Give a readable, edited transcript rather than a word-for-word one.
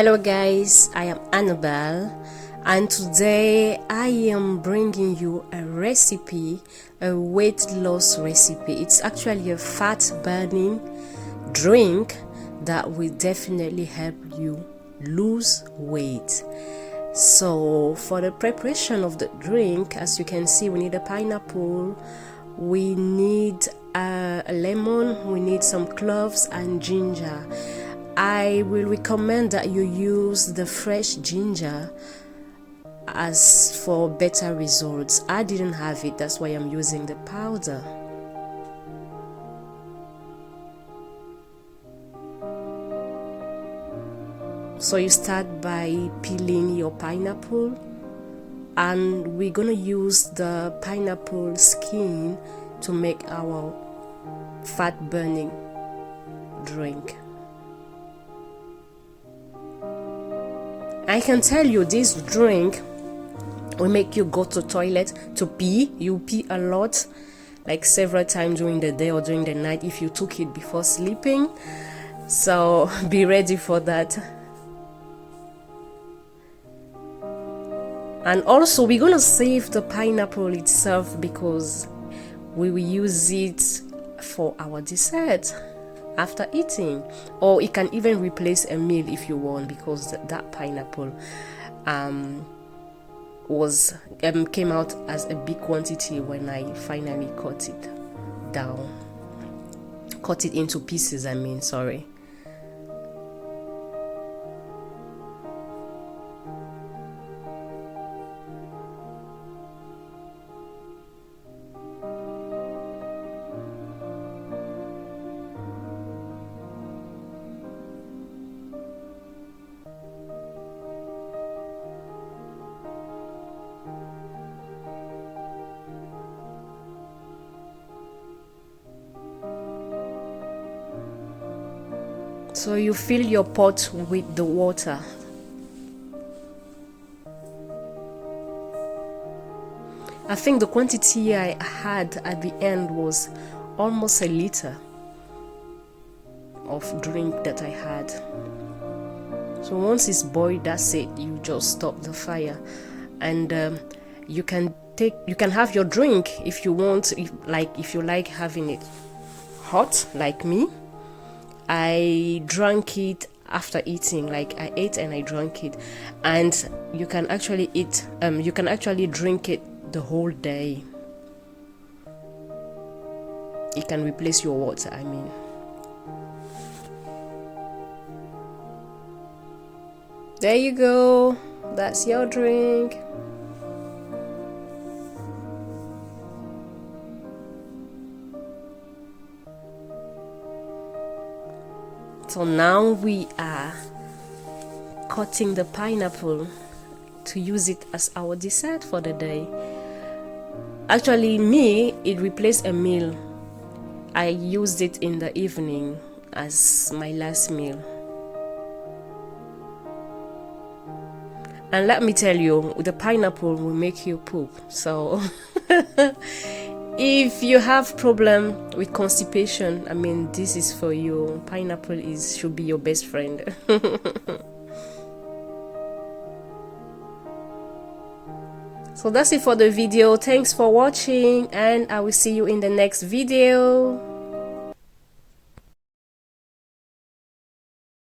Hello guys, I am Annabelle and today I am bringing you a recipe, a weight loss recipe. It's actually a fat burning drink that will definitely help you lose weight. So for the preparation of the drink, as you can see, we need a pineapple, we need a lemon, we need some cloves and ginger. I will recommend that you use the fresh ginger as for better results. I didn't have it, that's why I'm using the powder. So you start by peeling your pineapple, and we're gonna use the pineapple skin to make our fat burning drink. I can tell you this drink will make you go to toilet to pee. You pee a lot, like several times during the day or during the night if you took it before sleeping. So be ready for that. And also we're gonna save the pineapple itself because we will use it for our dessert after eating, or it can even replace a meal if you want, because that pineapple came out as a big quantity when I finally cut it into pieces, sorry. So you fill your pot with the water. I think the quantity I had at the end was almost a liter of drink that I had. So once it's boiled, that's it. You just stop the fire, and you can have your drink if you want. If you like having it hot, like me. I drank it after eating, like I ate and I drank it, and you can actually drink it the whole day. It can replace your water, There you go, that's your drink. So now we are cutting the pineapple to use it as our dessert for the day. Actually, it replaced a meal. I used it in the evening as my last meal. And let me tell you, the pineapple will make you poop. So if you have problem with constipation, this is for you. Pineapple should be your best friend. So that's it for the video. Thanks for watching, and I will see you in the next video.